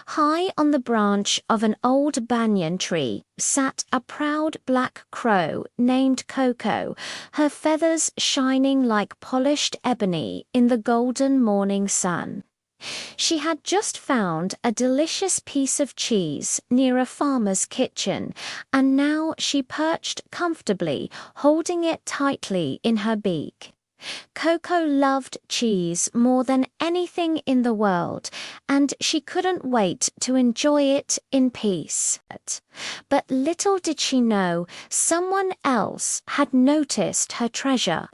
High on the branch of an old banyan tree sat a proud black crow named Coco, her feathers shining like polished ebony in the golden morning sun. She had just found a delicious piece of cheese near a farmer's kitchen, and now she perched comfortably, holding it tightly in her beak. Coco loved cheese more than anything in the world, and she couldn't wait to enjoy it in peace. But little did she know, someone else had noticed her treasure.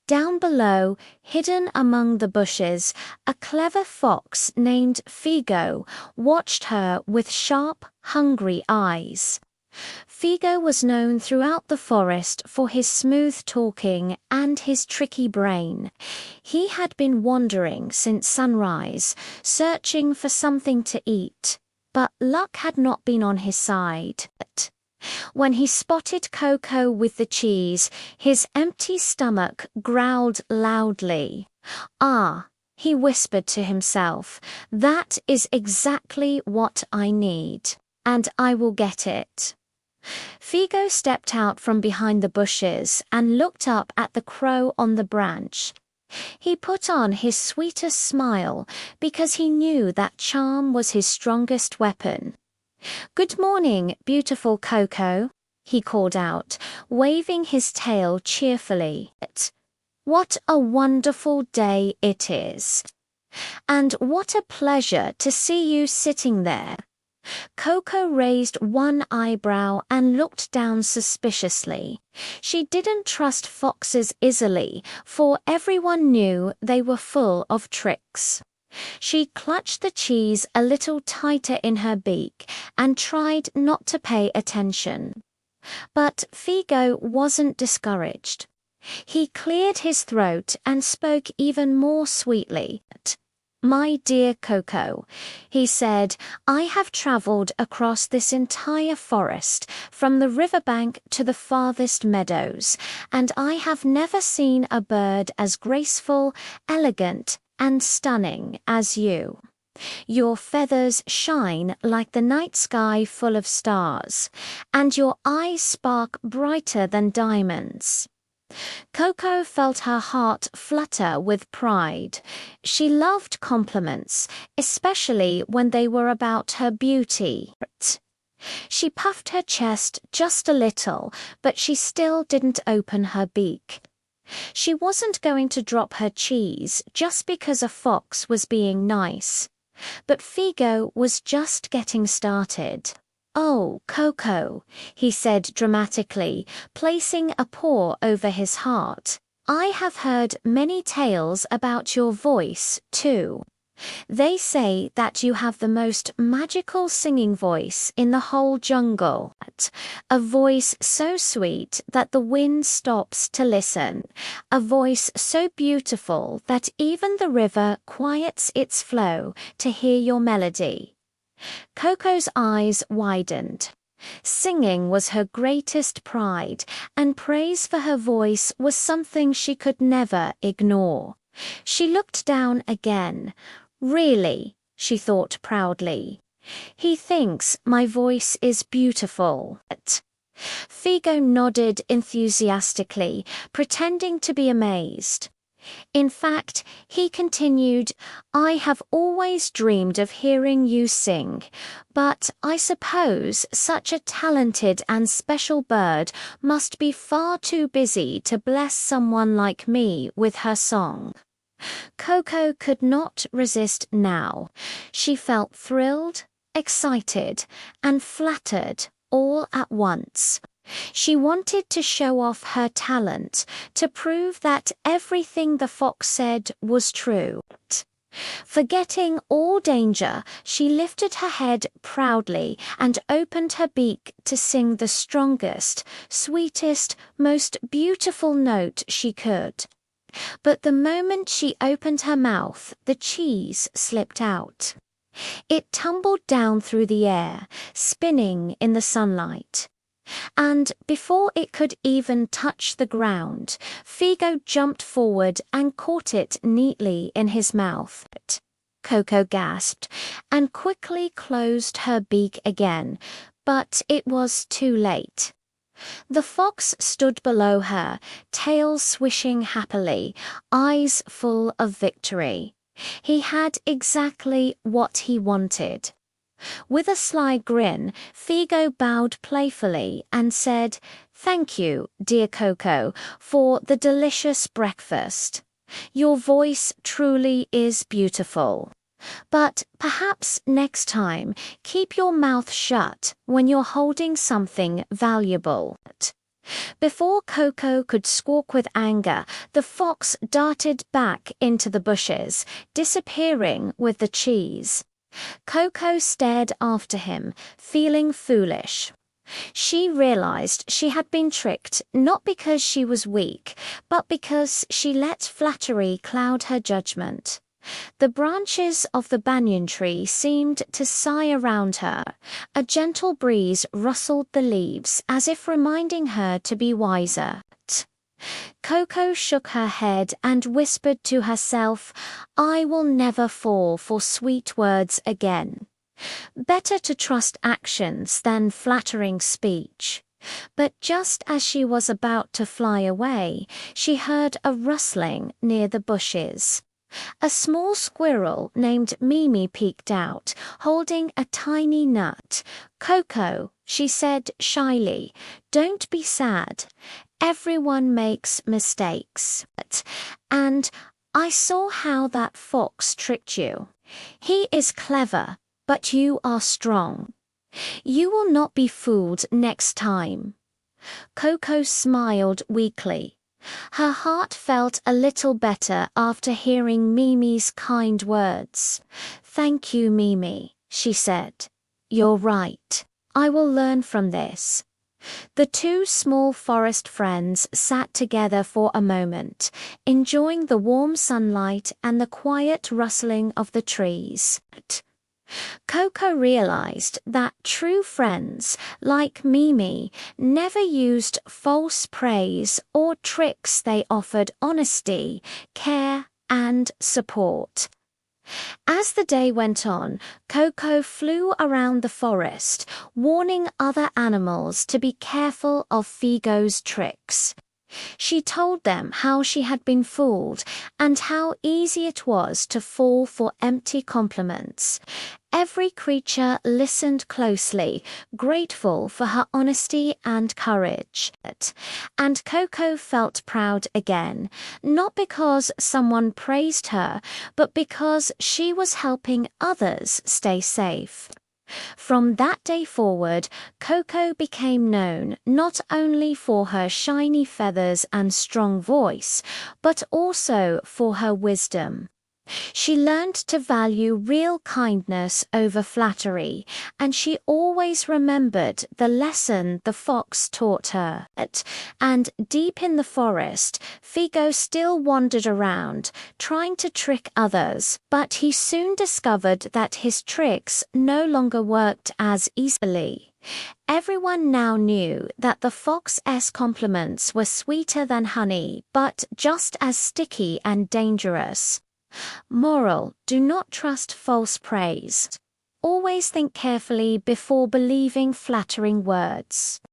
Down below, hidden among the bushes, a clever fox named Figo watched her with sharp, hungry eyes. Figo was known throughout the forest for his smooth talking and his tricky brain. He had been wandering since sunrise, searching for something to eat, but luck had not been on his side. When he spotted Coco with the cheese, his empty stomach growled loudly. "Ah," he whispered to himself, "that is exactly what I need, and I will get it." Figo stepped out from behind the bushes and looked up at the crow on the branch. He put on his sweetest smile because he knew that charm was his strongest weapon. "Good morning, beautiful Coco," he called out, waving his tail cheerfully. "What a wonderful day it is! And what a pleasure to see you sitting there." Coco raised one eyebrow and looked down suspiciously. She didn't trust foxes easily, for everyone knew they were full of tricks. She clutched the cheese a little tighter in her beak and tried not to pay attention. But Figo wasn't discouraged. He cleared his throat and spoke even more sweetly. "My dear Coco," he said, "I have traveled across this entire forest, from the riverbank to the farthest meadows, and I have never seen a bird as graceful, elegant, and stunning as you. Your feathers shine like the night sky full of stars, and your eyes spark brighter than diamonds." Coco felt her heart flutter with pride. She loved compliments, especially when they were about her beauty. She puffed her chest just a little, but she still didn't open her beak. She wasn't going to drop her cheese just because a fox was being nice. But Figo was just getting started. "Oh, Coco," he said dramatically, placing a paw over his heart. "I have heard many tales about your voice, too. They say that you have the most magical singing voice in the whole jungle. A voice so sweet that the wind stops to listen. A voice so beautiful that even the river quiets its flow to hear your melody." Coco's eyes widened. Singing was her greatest pride, and praise for her voice was something she could never ignore. She looked down again. "Really," she thought proudly, "he thinks my voice is beautiful." Figo nodded enthusiastically, pretending to be amazed. In fact, he continued, "I have always dreamed of hearing you sing, but I suppose such a talented and special bird must be far too busy to bless someone like me with her song." Coco could not resist now. She felt thrilled, excited, and flattered all at once. She wanted to show off her talent, to prove that everything the fox said was true. Forgetting all danger, she lifted her head proudly and opened her beak to sing the strongest, sweetest, most beautiful note she could. But the moment she opened her mouth, the cheese slipped out. It tumbled down through the air, spinning in the sunlight. And before it could even touch the ground, Figo jumped forward and caught it neatly in his mouth. Coco gasped, and quickly closed her beak again, but it was too late. The fox stood below her, tail swishing happily, eyes full of victory. He had exactly what he wanted. With a sly grin, Figo bowed playfully and said, "Thank you, dear Coco, for the delicious breakfast. Your voice truly is beautiful. But perhaps next time, keep your mouth shut when you're holding something valuable." Before Coco could squawk with anger, the fox darted back into the bushes, disappearing with the cheese. Coco stared after him, feeling foolish. She realized she had been tricked not because she was weak, but because she let flattery cloud her judgment. The branches of the banyan tree seemed to sigh around her. A gentle breeze rustled the leaves as if reminding her to be wiser. Coco shook her head and whispered to herself, "I will never fall for sweet words again. Better to trust actions than flattering speech." But just as she was about to fly away, she heard a rustling near the bushes. A small squirrel named Mimi peeked out, holding a tiny nut. "Coco," she said shyly, "don't be sad. Everyone makes mistakes. And I saw how that fox tricked you. He is clever, but you are strong. You will not be fooled next time." Coco smiled weakly. Her heart felt a little better after hearing Mimi's kind words. "Thank you, Mimi," she said. "You're right. I will learn from this." The two small forest friends sat together for a moment, enjoying the warm sunlight and the quiet rustling of the trees. Coco realized that true friends, like Mimi, never used false praise or tricks. They offered honesty, care, and support. As the day went on, Coco flew around the forest, warning other animals to be careful of Figo's tricks. She told them how she had been fooled and how easy it was to fall for empty compliments. Every creature listened closely, grateful for her honesty and courage. And Coco felt proud again, not because someone praised her, but because she was helping others stay safe. From that day forward, Coco became known not only for her shiny feathers and strong voice, but also for her wisdom. She learned to value real kindness over flattery, and she always remembered the lesson the fox taught her. And deep in the forest, Figo still wandered around, trying to trick others, but he soon discovered that his tricks no longer worked as easily. Everyone now knew that the fox's compliments were sweeter than honey, but just as sticky and dangerous. Moral: do not trust false praise. Always think carefully before believing flattering words.